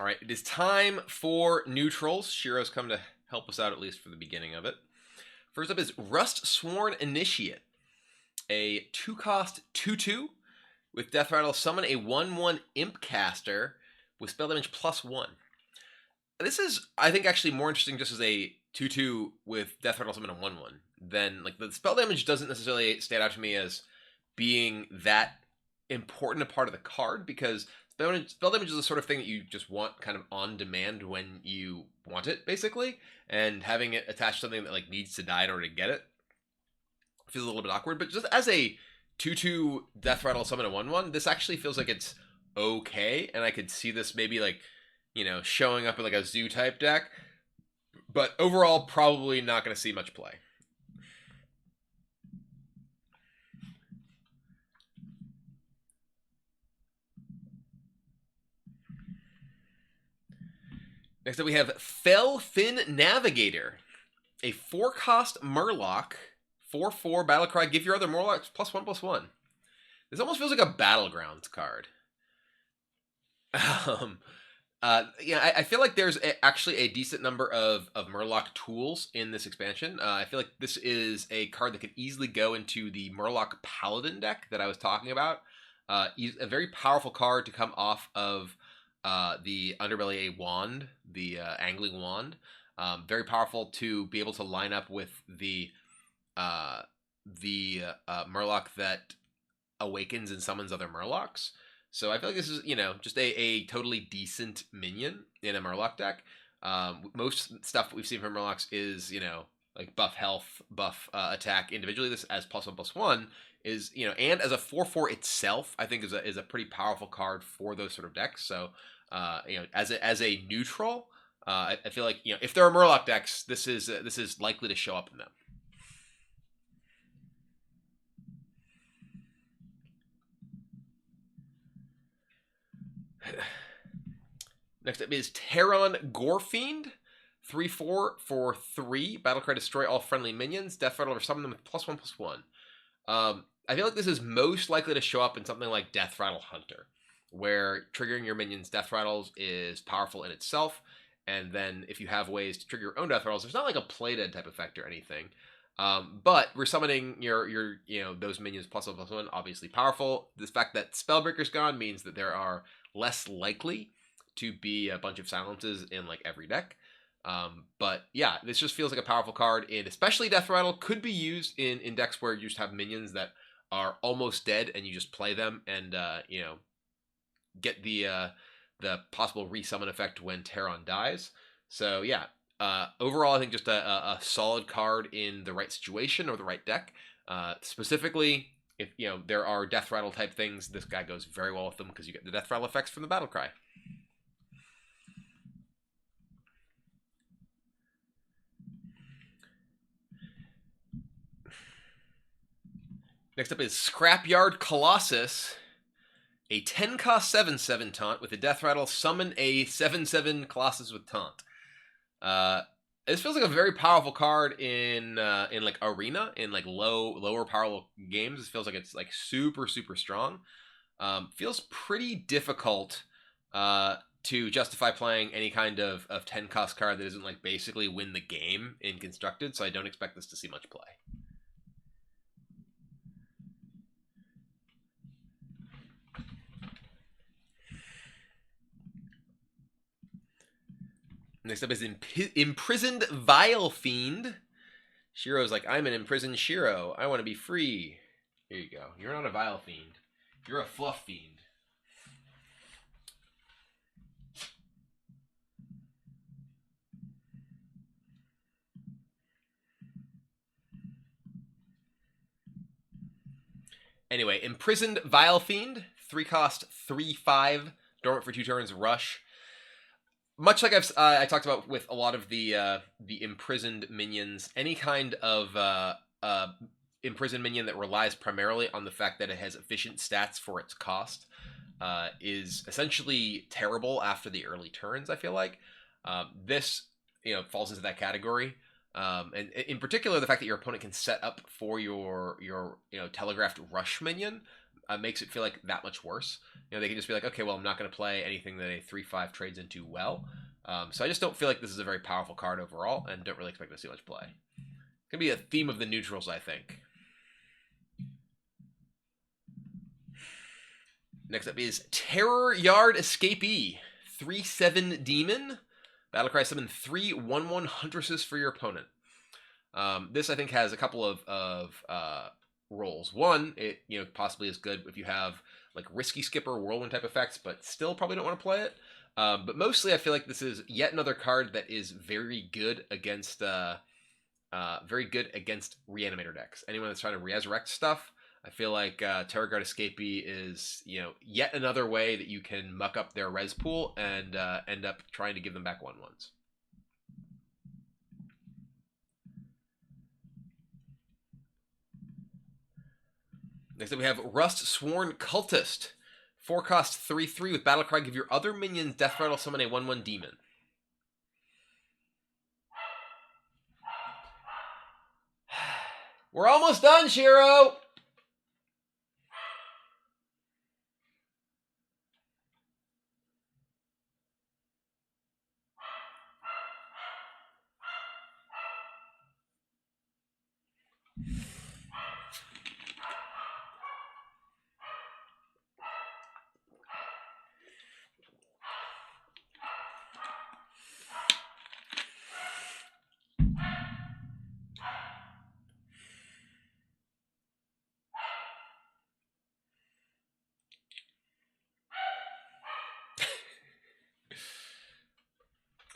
All right, it is time for neutrals. Shiro's come to help us out, at least for the beginning of it. First up is Rustsworn Initiate, a 2-cost 2/2 with Death Rattle. Summon a 1/1 Imp Caster with spell damage +1. This is, I think, actually more interesting just as a 2/2 with Death Rattle summon a 1/1 than, like, the spell damage doesn't necessarily stand out to me as being that important a part of the card, because spell damage is the sort of thing that you just want kind of on demand when you want it, basically, and having it attached to something that like needs to die in order to get it feels a little bit awkward. But just as a 2/2 Death Rattle summon a 1/1, this actually feels like it's okay, and I could see this maybe like, you know, showing up in like a zoo type deck, but overall probably not going to see much play. Next up we have Felfin Navigator, a 4-cost Murloc, 4/4 Battlecry. Give your other Murlocs +1/+1. This almost feels like a Battlegrounds card. Yeah, I feel like there's actually a decent number of Murloc tools in this expansion. I feel like this is a card that could easily go into the Murloc Paladin deck that I was talking about. A very powerful card to come off of the Underbelly A Wand, the Angling Wand. Very powerful to be able to line up with the Murloc that awakens and summons other Murlocs. So I feel like this is, you know, just a totally decent minion in a Murloc deck. Most stuff we've seen from Murlocs is, you know, like buff health, buff attack individually. This as +1/+1 is, you know, and as a 4/4 itself, I think is a pretty powerful card for those sort of decks. So, you know, as a neutral, I feel like, you know, if there are Murloc decks, this is likely to show up in them. Next up is Teron Gor Fiend, 3/4 for 3. Battlecry, destroy all friendly minions. Death Rattle or summon them with +1/+1. I feel like this is most likely to show up in something like Death Rattle Hunter, where triggering your minions' Death Rattles is powerful in itself, and then if you have ways to trigger your own Death Rattles, there's not like a play dead type effect or anything. But resummoning your you know, those minions +1/+1, obviously powerful. The fact that Spellbreaker's gone means that there are less likely to be a bunch of silences in like every deck. But yeah, this just feels like a powerful card, and especially Death Rattle could be used in decks where you just have minions that are almost dead and you just play them and you know, get the possible resummon effect when Teron dies. So yeah, overall I think just a solid card in the right situation or the right deck. Specifically, if you know there are Death Rattle type things, this guy goes very well with them because you get the Death Rattle effects from the Battlecry. Next up is Scrapyard Colossus, a 10-cost 7/7 taunt with a Death Rattle. Summon a 7/7 Colossus with taunt. This feels like a very powerful card in like arena, in like lower power games. This feels like it's like super strong. Feels pretty difficult to justify playing any kind of 10-cost card that isn't like basically win the game in Constructed. So I don't expect this to see much play. Next up is Imprisoned Vile Fiend. Shiro's like, I'm an imprisoned Shiro. I want to be free. Here you go. You're not a Vile Fiend. You're a Fluff Fiend. Anyway, Imprisoned Vile Fiend. 3-cost 3/5. Dormant for 2 turns. Rush. Much like I talked about with a lot of the imprisoned minions, any kind of imprisoned minion that relies primarily on the fact that it has efficient stats for its cost is essentially terrible after the early turns. I feel like this, you know, falls into that category, and in particular, the fact that your opponent can set up for your you know, telegraphed rush minion makes it feel like that much worse. You know, they can just be like, okay, well, I'm not going to play anything that a 3/5 trades into well. So I just don't feel like this is a very powerful card overall, and don't really expect to see much play. It's going to be a theme of the neutrals, I think. Next up is Terror Yard Escapee. 3/7 Demon. Battlecry summon 3 1/1 Huntresses for your opponent. This, I think, has a couple of roles. One, it possibly is good if you have like Risky Skipper, Whirlwind type effects, but still probably don't want to play it. But mostly, I feel like this is yet another card that is very good against Reanimator decks. Anyone that's trying to resurrect stuff, I feel like Terror Guard Escapee is yet another way that you can muck up their res pool and end up trying to give them back 1/1s. Next up, we have Rustsworn Cultist. 4-cost 3/3 with Battlecry. Give your other minions Death Rattle, summon a 1/1 demon. We're almost done, Shiro!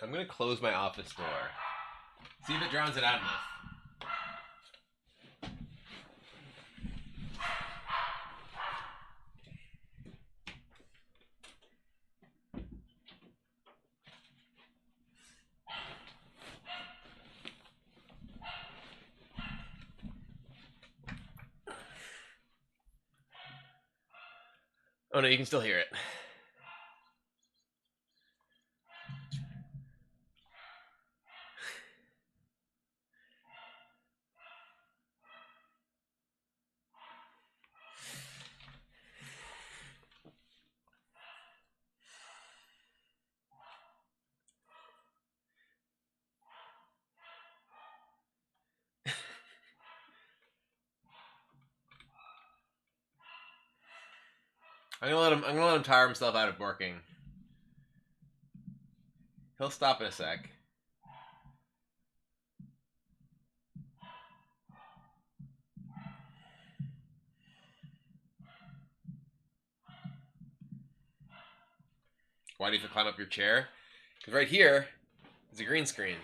I'm going to close my office door. See if it drowns it out enough. Oh no, you can still hear it. I'm gonna let him tire himself out of working. He'll stop in a sec. Why do you have to climb up your chair? Because right here is a green screen.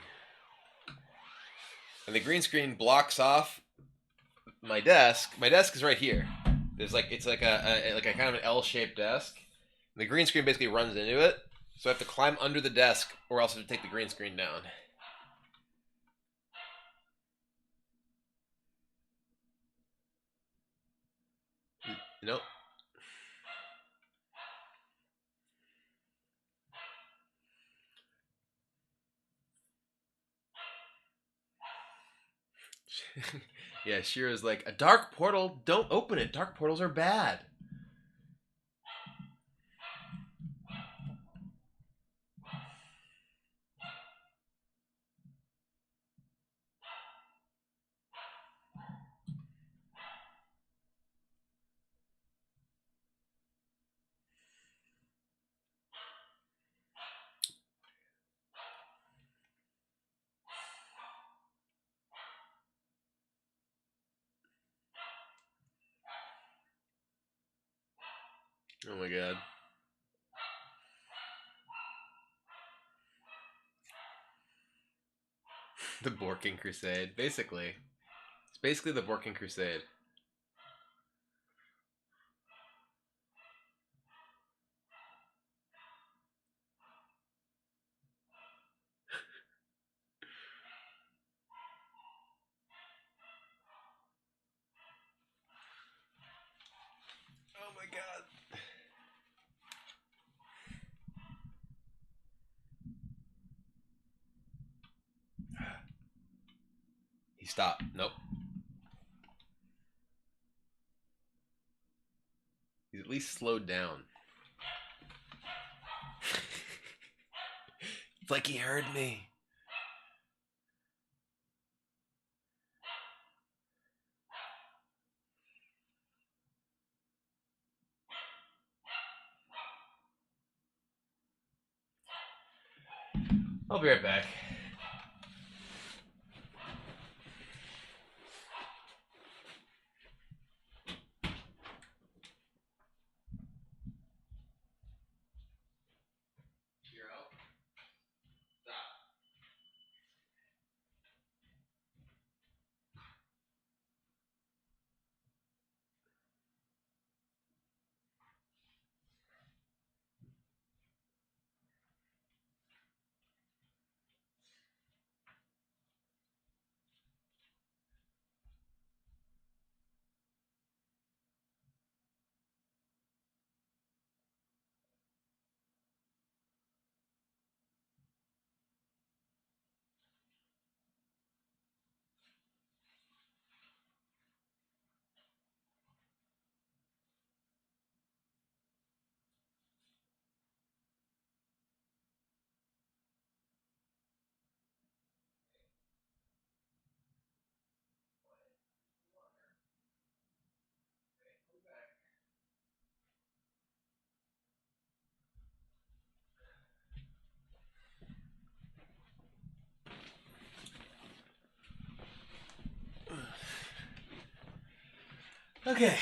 And the green screen blocks off my desk. My desk is right here. There's it's like a kind of an L-shaped desk. And the green screen basically runs into it. So I have to climb under the desk or else I have to take the green screen down. Nope. Yeah, Shira's like, a dark portal, don't open it. Dark portals are bad. Oh my god. The Borking Crusade, basically. It's basically the Borking Crusade. Oh my god. He stopped. Nope. least slowed down. It's like he heard me. I'll be right back. Okay.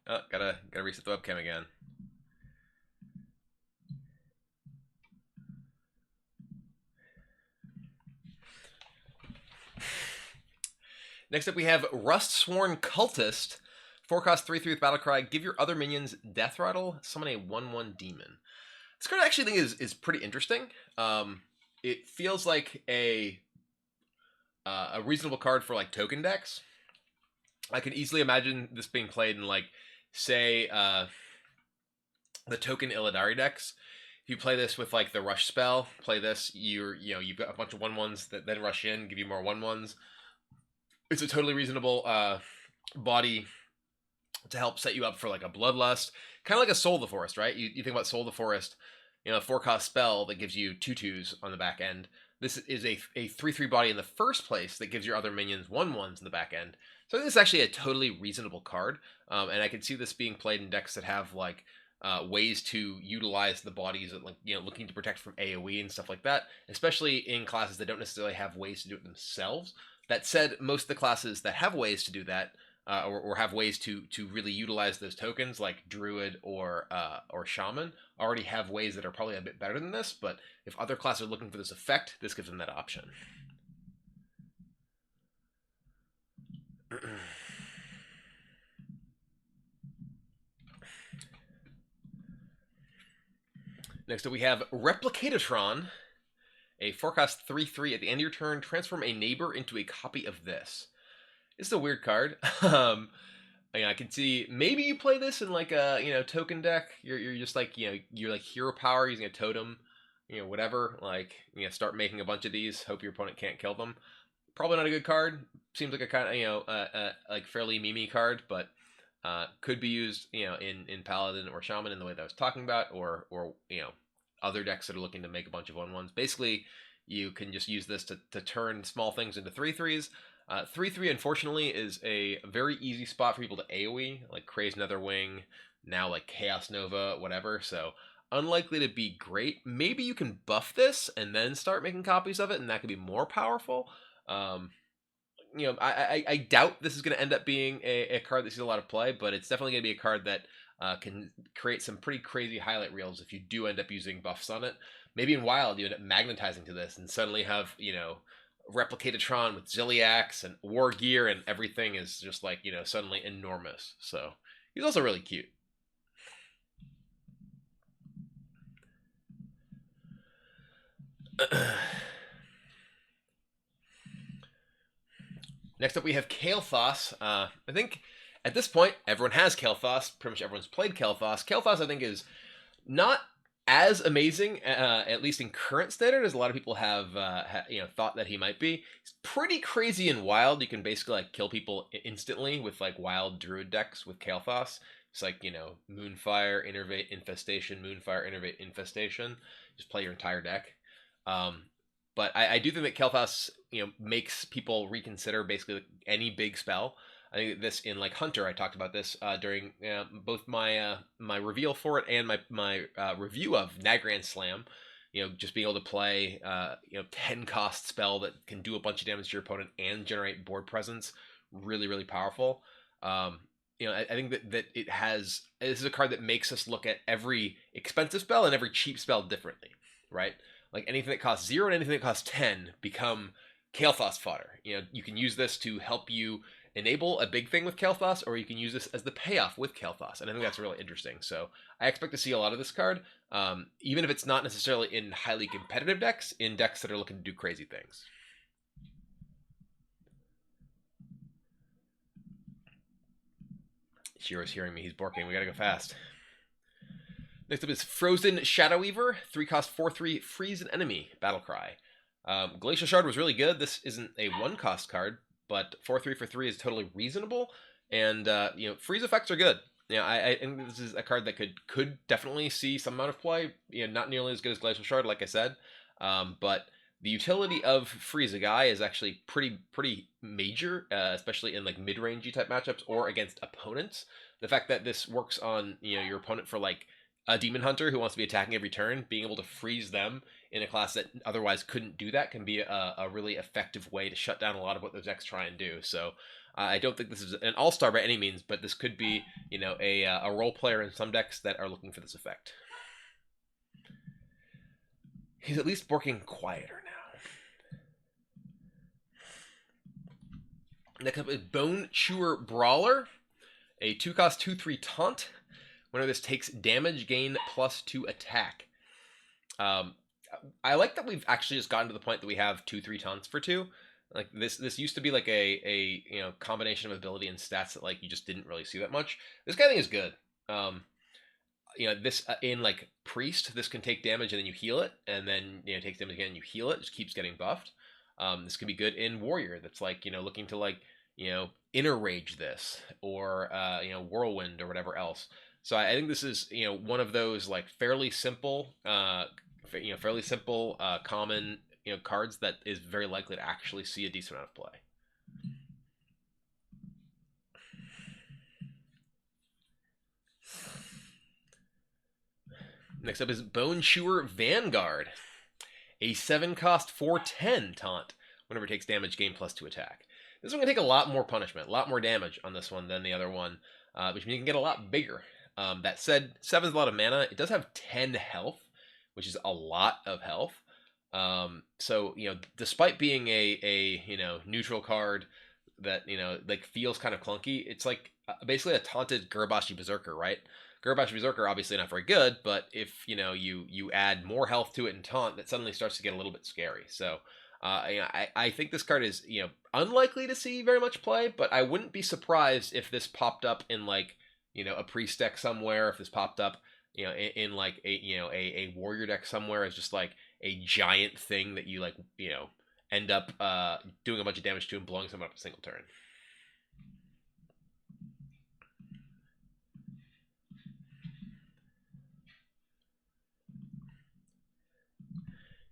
Oh, gotta reset the webcam again. Next up we have Rustsworn Cultist. 4-cost 3/3 with Battlecry. Give your other minions Death Rattle. Summon a 1/1 demon. This card I actually think is pretty interesting. It feels like a reasonable card for like token decks. I can easily imagine this being played in like, say, the token Illidari decks. If you play this with like the rush spell, play this, you've got a bunch of 1/1s that then rush in, give you more 1/1s. It's a totally reasonable body to help set you up for like a Bloodlust, kind of like a Soul of the Forest, right? You think about Soul of the Forest, a 4-cost spell that gives you 2/2s on the back end. This is a 3/3 body in the first place that gives your other minions 1/1s in the back end. So this is actually a totally reasonable card, and I can see this being played in decks that have like ways to utilize the bodies, that, like looking to protect from AOE and stuff like that, especially in classes that don't necessarily have ways to do it themselves. That said, most of the classes that have ways to do that, or have ways to really utilize those tokens, like Druid or Shaman, already have ways that are probably a bit better than this. But if other classes are looking for this effect, this gives them that option. Next up we have Replicator, a 4-cost 3/3. At the end of your turn, transform a neighbor into a copy of this. This is a weird card. I can see maybe you play this in like a token deck. You're just like you're like hero power using a totem, whatever. Like start making a bunch of these. Hope your opponent can't kill them. Probably not a good card. Seems like a kind of like fairly memey card, but could be used in Paladin or Shaman in the way that I was talking about, or other decks that are looking to make a bunch of 1/1s. Basically, you can just use this to turn small things into 3/3s. 3/3, unfortunately, is a very easy spot for people to AoE, like Crazed Netherwing, now like Chaos Nova, whatever. So unlikely to be great. Maybe you can buff this and then start making copies of it, and that could be more powerful. I doubt this is going to end up being a card that sees a lot of play, but it's definitely going to be a card that can create some pretty crazy highlight reels if you do end up using buffs on it. Maybe in Wild, you end up magnetizing to this and suddenly have, Replicator with Ziliax and War Gear, and everything is just like, suddenly enormous. So he's also really cute. Next up we have Kael'thas. I think at this point everyone has Kael'thas. Pretty much everyone's played Kael'thas. Kael'thas I think is not as amazing, at least in current standard, as a lot of people have, thought that he might be. He's pretty crazy and wild. You can basically like kill people instantly with like wild druid decks with Kael'thas. It's like Moonfire, Innervate, Infestation, Moonfire, Innervate, Infestation. Just play your entire deck. But I do think that Kael'thas, makes people reconsider basically any big spell. I think this in like Hunter, I talked about this during both my my reveal for it and my review of Nagran Slam. Just being able to play 10-cost spell that can do a bunch of damage to your opponent and generate board presence, really really powerful. I think that it has. This is a card that makes us look at every expensive spell and every cheap spell differently, right? Like anything that costs 0 and anything that costs 10 become Kael'thas fodder. You can use this to help you enable a big thing with Kael'thas, or you can use this as the payoff with Kael'thas, and I think that's really interesting. So I expect to see a lot of this card, even if it's not necessarily in highly competitive decks, in decks that are looking to do crazy things. Shiro's hearing me. He's borking. We gotta go fast. Next up is Frozen Shadow Weaver, 3-cost 4/3, freeze an enemy, Battlecry. Glacial Shard was really good. This isn't a 1-cost card, but 4/3 for 3 is totally reasonable, and freeze effects are good. I think this is a card that could definitely see some amount of play. Not nearly as good as Glacial Shard, like I said, but the utility of freeze a guy is actually pretty major, especially in like mid-rangey type matchups or against opponents. The fact that this works on your opponent for like a Demon Hunter who wants to be attacking every turn, being able to freeze them in a class that otherwise couldn't do that can be a really effective way to shut down a lot of what those decks try and do. So I don't think this is an all-star by any means, but this could be a role player in some decks that are looking for this effect. He's at least working quieter now. Next up is Bone Chewer Brawler, a 2-cost 2/3 taunt. Whenever this takes damage, gain +2 attack. I like that we've actually just gotten to the point that we have 2/3 taunts for 2. Like this used to be like a combination of ability and stats that like you just didn't really see that much. This kind of thing is good. This in like Priest, this can take damage and then you heal it, and then it takes damage again and you heal it. It just keeps getting buffed. This could be good in Warrior. That's like looking to like inner rage this or Whirlwind or whatever else. So I think this is one of those like fairly simple common cards that is very likely to actually see a decent amount of play. Next up is Bonjour Vanguard, a 7-cost 4/10 taunt. Whenever it takes damage, gain +2 attack. This one can take a lot more punishment, a lot more damage on this one than the other one, which means you can get a lot bigger. That said, 7 is a lot of mana. It does have 10 health, which is a lot of health. So despite being a neutral card that like feels kind of clunky, it's like basically a taunted Gurabashi Berserker, right? Gurabashi Berserker obviously not very good, but if you add more health to it in taunt, that suddenly starts to get a little bit scary. So I think this card is unlikely to see very much play, but I wouldn't be surprised if this popped up in like a priest deck somewhere, if this popped up in like a warrior deck somewhere as just like a giant thing that you like end up doing a bunch of damage to and blowing someone up a single turn.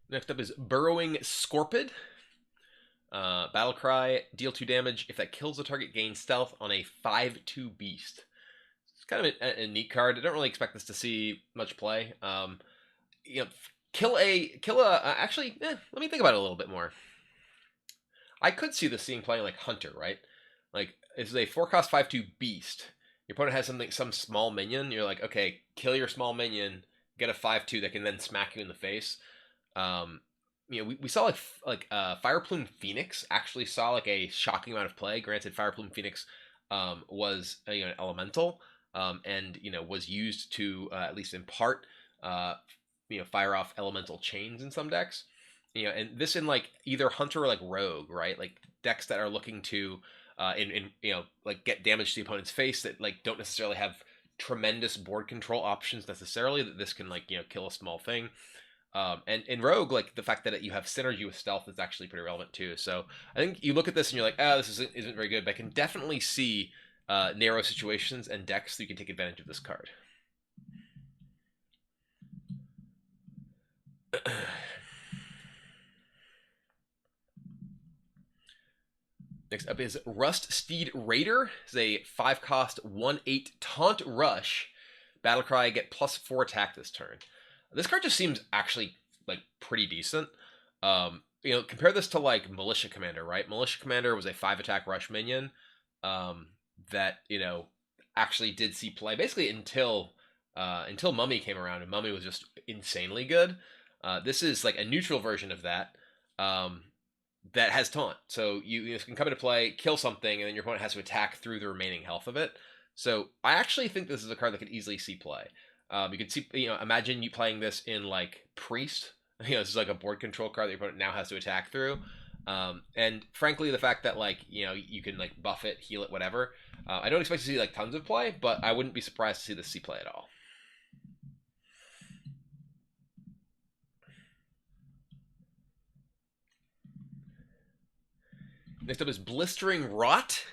Next up is Burrowing Scorpid. Battlecry, deal 2 damage. If that kills the target, gain stealth on a 5/2 beast. It's kind of a neat card. I don't really expect this to see much play. Actually, let me think about it a little bit more. I could see this seeing play like Hunter, right? Like this is a 4-cost 5/2 beast. Your opponent has some small minion. You're like, okay, kill your small minion, get a 5/2 that can then smack you in the face. We saw like Fireplume Phoenix actually saw like a shocking amount of play. Granted, Fireplume Phoenix was an elemental, and was used to at least in part fire off elemental chains in some decks. And this in like either Hunter or like Rogue, right? Like decks that are looking to like get damage to the opponent's face that like don't necessarily have tremendous board control options necessarily, that this can, like, you know, kill a small thing. And in Rogue, like, the fact that you have synergy with stealth is actually pretty relevant too. So I think you look at this and you're like, oh, this isn't very good, but I can definitely see narrow situations and decks that you can take advantage of this card. Next up is Ruststeed Raider. It's a 5-cost 1/8 Taunt Rush. Battlecry, get +4 attack this turn. This card just seems actually, like, pretty decent. You know, compare this to, like, Militia Commander, right? Militia Commander was a 5-attack rush minion that, you know, actually did see play basically until Mummy came around, and Mummy was just insanely good. This is like a neutral version of that that has taunt. So you can come into play, kill something, and then your opponent has to attack through the remaining health of it. So I actually think this is a card that could easily see play. You could see, you know, imagine you playing this in, like, Priest. You know, this is like a board control card that your opponent now has to attack through. And frankly, the fact that, like, you know, you can, like, buff it, heal it, whatever. I don't expect to see, like, tons of play, but I wouldn't be surprised to see this see play at all. Next up is Blistering Rot.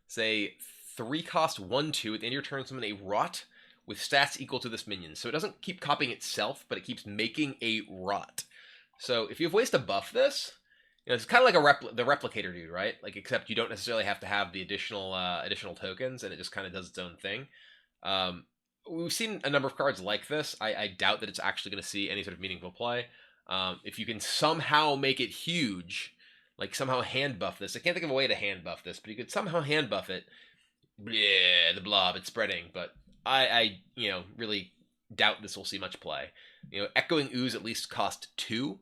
It's a 3-cost 1/2. At the end of your turn, summon a Rot with stats equal to this minion. So it doesn't keep copying itself, but it keeps making a Rot. So if you have ways to buff this, you know, it's kind of like the Replicator dude, right? Like, except you don't necessarily have to have the additional tokens, and it just kind of does its own thing. We've seen a number of cards like this. I doubt that it's actually going to see any sort of meaningful play. If you can somehow make it huge, like somehow hand buff this. I can't think of a way to hand buff this, but you could somehow hand buff it. Bleh, the blob, it's spreading, but I you know, really doubt this will see much play. You know, Echoing Ooze at least cost 2,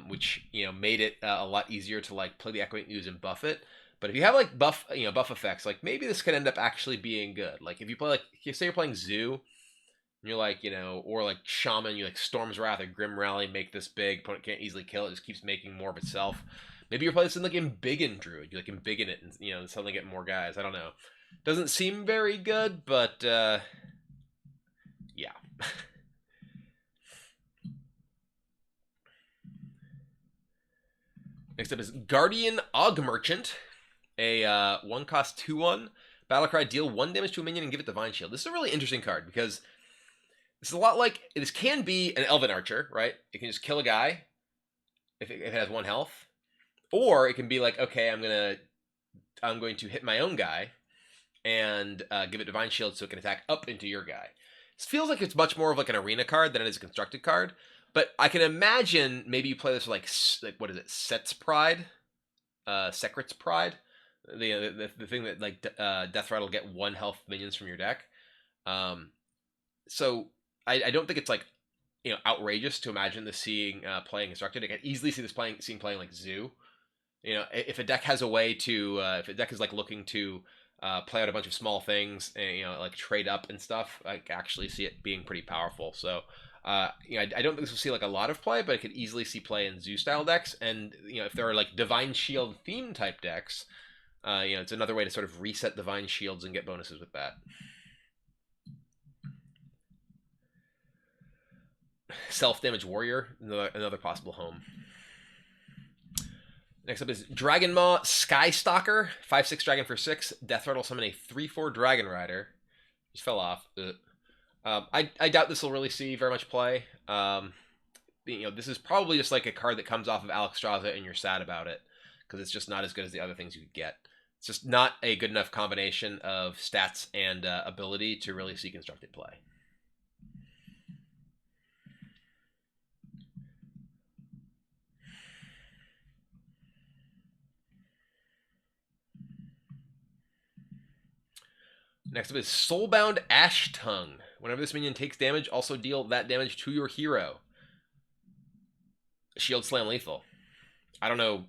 which, you know, made it a lot easier to, like, play the Echoing Ooze and buff it. But if you have, like, buff effects, like, maybe this could end up actually being good. Like, if you play, like, say you're playing Zoo, and you're like, you know, or like Shaman, you like Storm's Wrath or Grim Rally, make this big, opponent can't easily kill it, just keeps making more of itself. Maybe you're playing this in, like, Embiggen Druid, you like Embiggen it, and, you know, suddenly get more guys. I don't know. Doesn't seem very good, but yeah. Next up is Guardian Og Merchant, a 1-cost 2/1. Battlecry, deal 1 damage to a minion and give it Divine Shield. This is a really interesting card because this is a lot like, this can be an Elven Archer, right? It can just kill a guy if it has 1 health. Or it can be like, okay, I'm going to hit my own guy and give it Divine Shield so it can attack up into your guy. This feels like it's much more of like an arena card than it is a constructed card. But I can imagine maybe you play this like what is it, Set's Pride? Secret's Pride? The thing that, like, Death Rattle get 1 health minions from your deck. So I don't think it's, like, you know, outrageous to imagine this seeing playing constructed. I can easily see this playing like Zoo. You know, if a deck has a way to, if a deck is, like, looking to play out a bunch of small things and, you know, like, trade up and stuff, I can actually see it being pretty powerful. So, you know, I don't think this will see, like, a lot of play, but I could easily see play in Zoo style decks. And, you know, if there are, like, Divine Shield theme type decks, you know, it's another way to sort of reset Divine Shields and get bonuses with that. Self-Damage Warrior, another possible home. Next up is Dragon Maw Skystalker, 5/6 dragon for 6. Death Rattle, summon a 3/4 Dragon Rider. Just fell off. I doubt this will really see very much play. You know, this is probably just like a card that comes off of Alexstrasza and you're sad about it because it's just not as good as the other things you could get. It's just not a good enough combination of stats and ability to really see constructed play. Next up is Soulbound Ashtongue. Whenever this minion takes damage, also deal that damage to your hero. Shield Slam lethal. I don't know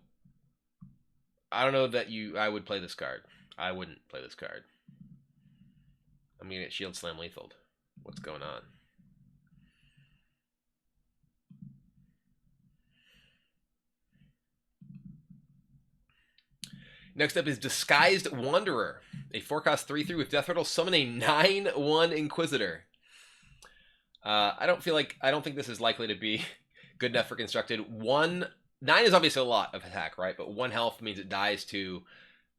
that I would play this card. I wouldn't play this card. I'm gonna get Shield Slam lethaled. What's going on? Next up is Disguised Wanderer. A 4-cost 3/3 with Death Rattle. Summon a 9/1 Inquisitor. I don't think this is likely to be good enough for constructed. 9 is obviously a lot of attack, right? But 1 health means it dies to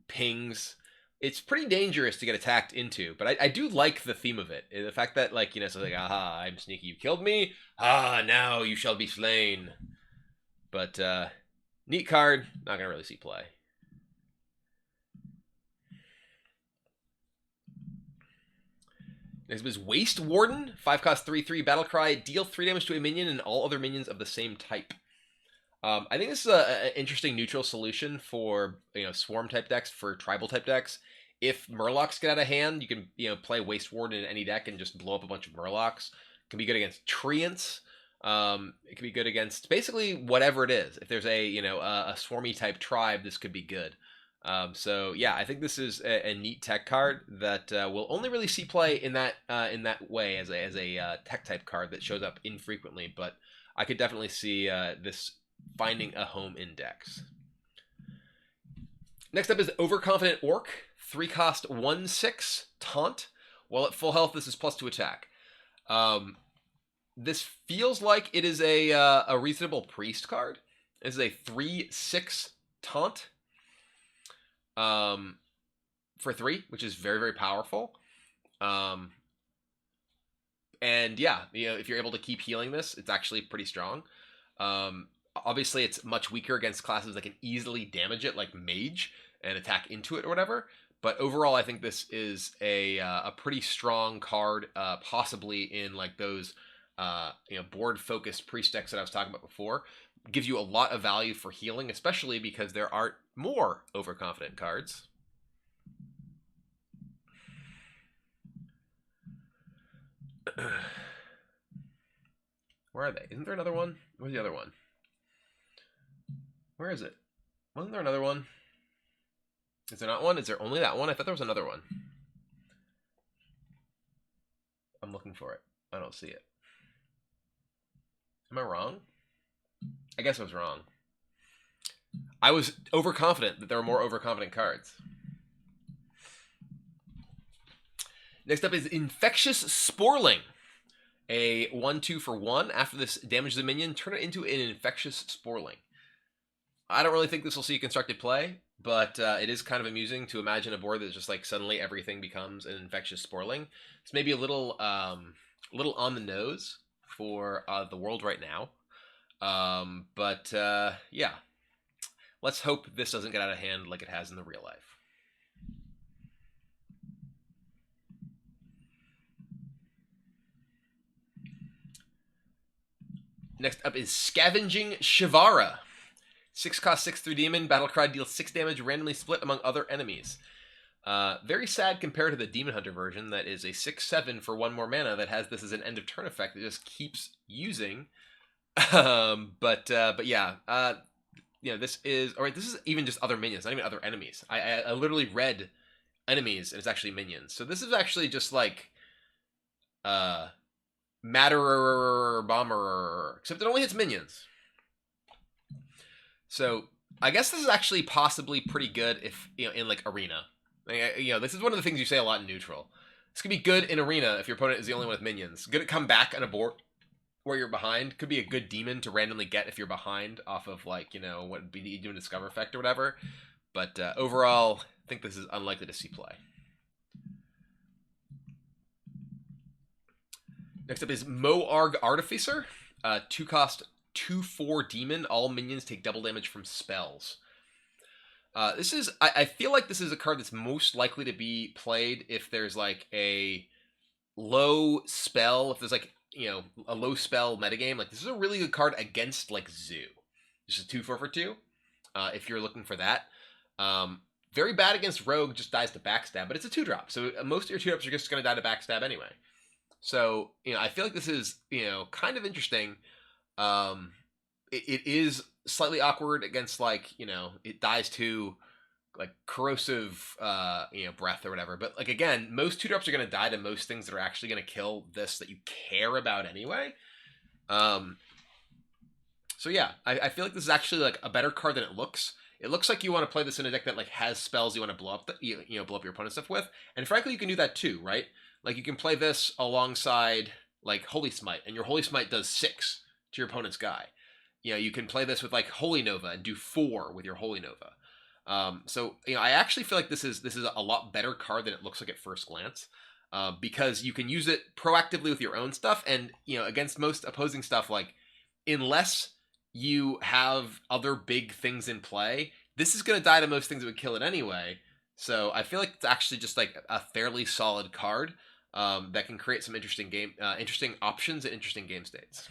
pings. It's pretty dangerous to get attacked into, but I do like the theme of it. The fact that, like, so like, aha, I'm sneaky, you killed me. Ah, now you shall be slain. But, neat card, not gonna really see play. Next is Waste Warden, 5-cost 3/3 Battlecry, deal 3 damage to a minion and all other minions of the same type. I think this is an interesting neutral solution for swarm type decks, for tribal type decks. If Murlocs get out of hand, you can play Waste Warden in any deck and just blow up a bunch of Murlocs. It can be good against Treants. It can be good against basically whatever it is. If there's a swarmy type tribe, this could be good. So yeah, I think this is a neat tech card that will only really see play in that way as a tech type card that shows up infrequently. But I could definitely see this finding a home in decks. Next up is Overconfident Orc, 3-cost 1/6 Taunt. While at full health, this is +2 attack. This feels like it is a reasonable priest card. This is a 3/6 Taunt for 3, which is very, very powerful. And yeah, if you're able to keep healing this, it's actually pretty strong. Obviously, it's much weaker against classes that can easily damage it, like Mage, and attack into it or whatever. But overall, I think this is a pretty strong card, possibly in like those board-focused priest decks that I was talking about before. Gives you a lot of value for healing, especially because there aren't more overconfident cards. Where are they? Isn't there another one? Where's the other one? Where is it? Wasn't there another one? Is there not one? Is there only that one? I thought there was another one. I'm looking for it. I don't see it. Am I wrong? I guess I was wrong. I was overconfident that there were more overconfident cards. Next up is Infectious Spoiling. A 1/2 for 1. After this damages a minion, turn it into an Infectious Spoiling. I don't really think this will see constructed play, but it is kind of amusing to imagine a board that's just like suddenly everything becomes an Infectious Spoiling. It's maybe a little on the nose for the world right now. But yeah, let's hope this doesn't get out of hand like it has in the real life. Next up is Scavenging Shivara. 6-cost 6/3 demon. Battlecry deals 6 damage, randomly split among other enemies. Very sad compared to the Demon Hunter version that is a 6/7 for 1 more mana that has this as an end of turn effect that just keeps using. But yeah, this is alright. This is even just other minions, not even other enemies. I literally read enemies and it's actually minions. So this is actually just like Matterer Bomber, except it only hits minions. So I guess this is actually possibly pretty good if in like arena. This is one of the things you say a lot in neutral. This could be good in arena if your opponent is the only one with minions. Good at come back on a board where you're behind. Could be a good demon to randomly get if you're behind off of like what would be doing Discover effect or whatever. But overall, I think this is unlikely to see play. Next up is Moarg Artificer, 2-cost 2/4 demon. All minions take double damage from spells. This is I feel like this is a card that's most likely to be played if there's like a low spell, if there's like a low spell metagame. Like this is a really good card against like Zoo. This is 2/4 for 2. If you're looking for that. Very bad against Rogue, just dies to backstab, but it's a 2-drop. So most of your 2-drops are just going to die to backstab anyway. So, I feel like this is, kind of interesting. It is slightly awkward against like, it dies to like corrosive, breath or whatever. But like, again, most 2-drops are going to die to most things that are actually going to kill this that you care about anyway. So yeah, I feel like this is actually like a better card than it looks. it looks like you want to play this in a deck that like has spells you want to blow up, blow up your opponent's stuff with. And frankly, you can do that too, right? Like you can play this alongside like Holy Smite, and your Holy Smite does 6 to your opponent's guy. You can play this with like Holy Nova and do 4 with your Holy Nova. So I actually feel like this is a lot better card than it looks like at first glance. Because you can use it proactively with your own stuff, and against most opposing stuff, like unless you have other big things in play, this is going to die to most things that would kill it anyway. So I feel like it's actually just like a fairly solid card that can create some interesting options and interesting game states.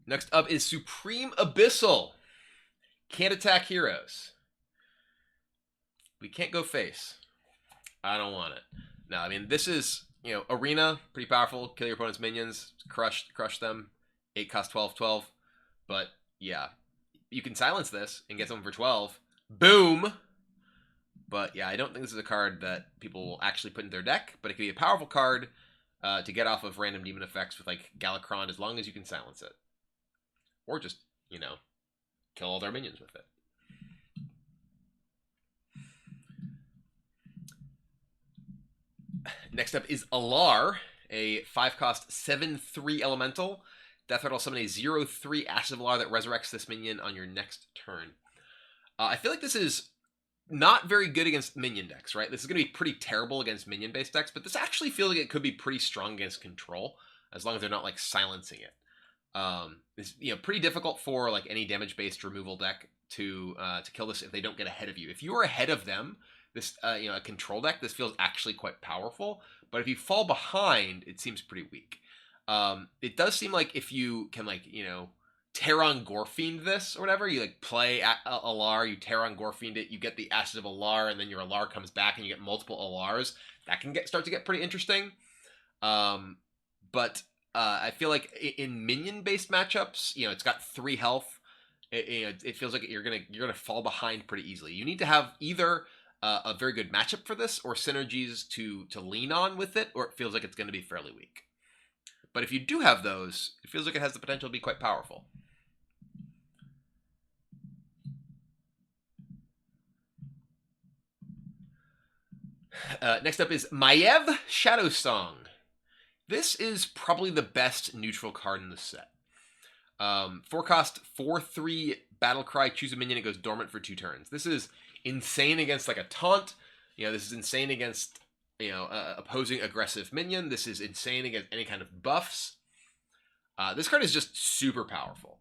Next up is Supreme Abyssal. Can't attack heroes. We can't go face. I don't want it. No, I mean, this is, arena, pretty powerful. Kill your opponent's minions, crush them. 8 cost 12. But yeah, you can silence this and get someone for 12. Boom! But yeah, I don't think this is a card that people will actually put in their deck, but it could be a powerful card to get off of random demon effects with like Galakrond as long as you can silence it. Or just, kill all their minions with it. Next up is Alar, a 5-cost 7/3 elemental. Death Rattle, summon a 0/3 Ashes of Alar that resurrects this minion on your next turn. I feel like this is not very good against minion decks, right? This is going to be pretty terrible against minion-based decks, but this actually feels like it could be pretty strong against control, as long as they're not, like, silencing it. It's pretty difficult for like any damage-based removal deck to kill this if they don't get ahead of you. If you are ahead of them, this a control deck, this feels actually quite powerful. But if you fall behind, it seems pretty weak. It does seem like if you can Teron Gor Fiend this or whatever, you like play Alar, you Teron Gor Fiend it, you get the Ashes of Alar, and then your Alar comes back and you get multiple Alars. That can start to get pretty interesting. But I feel like in minion-based matchups, it's got 3 health. It feels like you're gonna fall behind pretty easily. You need to have either a very good matchup for this, or synergies to lean on with it, or it feels like it's going to be fairly weak. But if you do have those, it feels like it has the potential to be quite powerful. Next up is Maiev Shadow Song. This is probably the best neutral card in the set. 4-cost 4/3 Battlecry. Choose a minion. It goes dormant for 2 turns. This is insane against like a taunt. This is insane against opposing aggressive minion. This is insane against any kind of buffs. This card is just super powerful.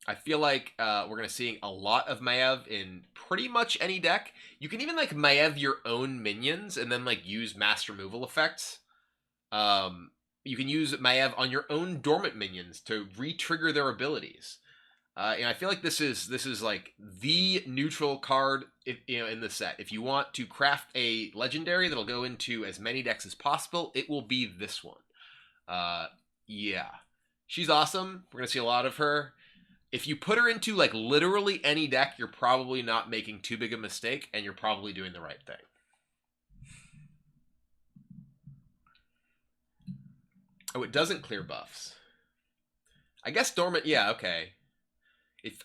I feel like we're going to see a lot of Maiev in pretty much any deck. You can even like Maiev your own minions and then like use mass removal effects. You can use Maiev on your own dormant minions to re-trigger their abilities. And I feel like this is like the neutral card in the set. If you want to craft a legendary that'll go into as many decks as possible, it will be this one. Yeah. She's awesome. We're going to see a lot of her. If you put her into like literally any deck, you're probably not making too big a mistake, and you're probably doing the right thing. Oh, it doesn't clear buffs. I guess dormant, yeah, okay. It's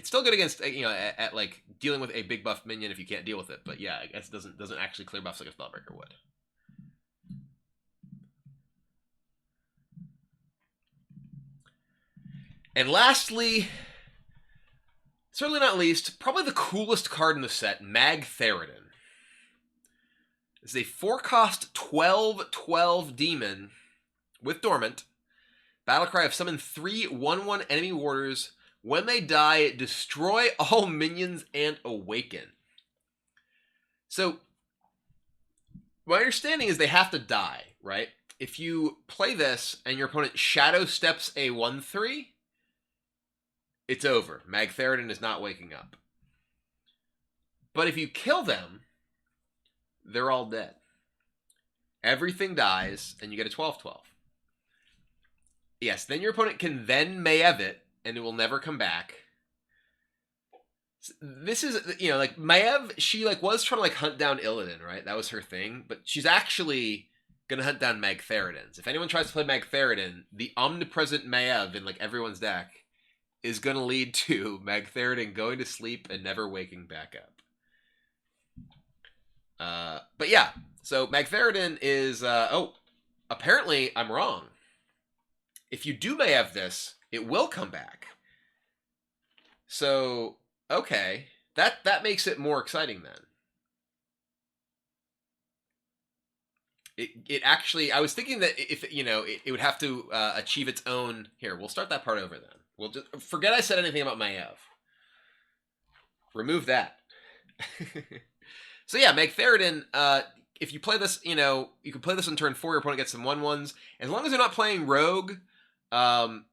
still good against at like dealing with a big buff minion if you can't deal with it, but yeah, I guess it doesn't actually clear buffs like a Spellbreaker would. And lastly, certainly not least, probably the coolest card in the set, Magtheridon. It's a 4-cost 12/12 demon with dormant. Battlecry of summon 3 1/1 enemy warders. When they die, destroy all minions and awaken. So, my understanding is they have to die, right? If you play this and your opponent shadow steps a 1/3, it's over. Magtheridon is not waking up. But if you kill them, they're all dead. Everything dies, and you get a 12/12. Yes, then your opponent can then Maiev it, and it will never come back. This is, you know, like Maev, she like was trying to like hunt down Illidan, right? That was her thing, but she's actually gonna hunt down Magtheridons. If anyone tries to play Magtheridon, the omnipresent Maev in like everyone's deck is gonna lead to Magtheridon going to sleep and never waking back up. But yeah, so Magtheridon is, oh, apparently I'm wrong. If you do Maev this, it will come back. So, okay, that makes it more exciting then. It actually, I was thinking that if, you know, it would have to achieve its own, here, we'll start that part over then. We'll just, forget I said anything about Maev. Remove that. So yeah, Magtheridon, if you play this, you know, you can play this on turn 4, your opponent gets some 1/1s. As long as they're not playing Rogue, and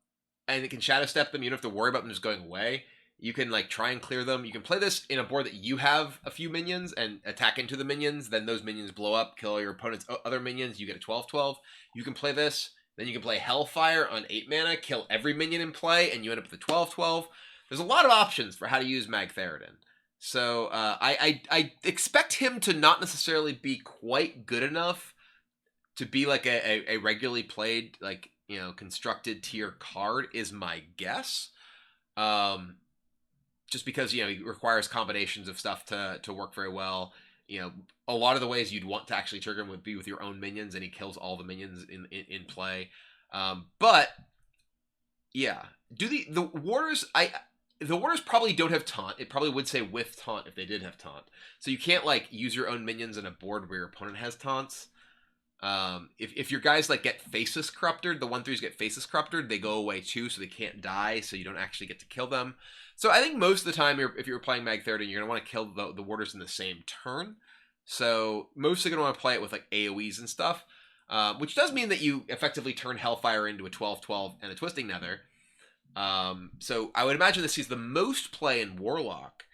it can Shadow Step them, you don't have to worry about them just going away. You can like try and clear them. You can play this in a board that you have a few minions and attack into the minions. Then those minions blow up, kill your opponent's other minions. You get a 12/12. You can play this. Then you can play Hellfire on 8 mana, kill every minion in play, and you end up with a 12/12. There's a lot of options for how to use Magtheridon. So I expect him to not necessarily be quite good enough to be like a regularly played, like, you know, constructed tier card is my guess. Just because, you know, it requires combinations of stuff to work very well. You know, a lot of the ways you'd want to actually trigger him would be with your own minions, and he kills all the minions in play. But yeah, the Warders, the Warders probably don't have taunt. It probably would say with taunt if they did have taunt. So you can't like use your own minions in a board where your opponent has taunts. If your guys like get Faceless Corrupted, the 1/3s get Faceless Corrupted, they go away too, so they can't die, so you don't actually get to kill them. So I think most of the time, if you're playing Magtheridon, you're gonna want to kill the Warders in the same turn. So mostly gonna want to play it with like AoEs and stuff, which does mean that you effectively turn Hellfire into a 12/12 and a Twisting Nether. So I would imagine this sees the most play in Warlock.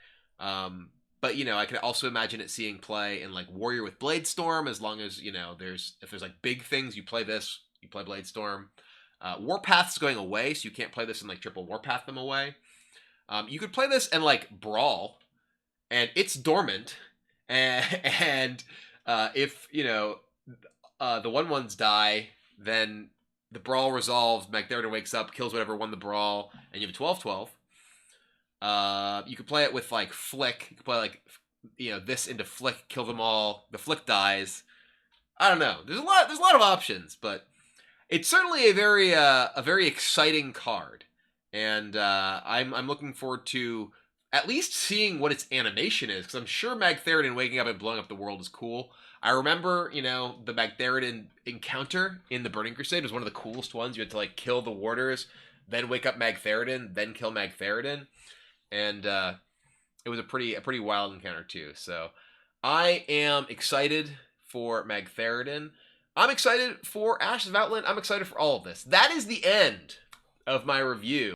But, you know, I could also imagine it seeing play in, like, Warrior with Bladestorm, as long as, you know, if there's, like, big things, you play this, you play Bladestorm. Warpath's going away, so you can't play this and, like, triple Warpath them away. You could play this and, like, Brawl, and it's dormant, and if, you know, the 1/1s die, then the Brawl resolves, Magtheridon wakes up, kills whatever won the Brawl, and you have a 12/12. You could play it with like Flick. You could play like, you know, this into Flick, kill them all. The Flick dies. I don't know. There's a lot of options, but it's certainly a very exciting card, and I'm looking forward to at least seeing what its animation is, because I'm sure Magtheridon waking up and blowing up the world is cool. I remember, you know, the Magtheridon encounter in the Burning Crusade was one of the coolest ones. You had to like kill the Warders, then wake up Magtheridon, then kill Magtheridon. And it was a pretty wild encounter too. So I am excited for Magtheridon. I'm excited for Ashes of Outland. I'm excited for all of this. That is the end of my review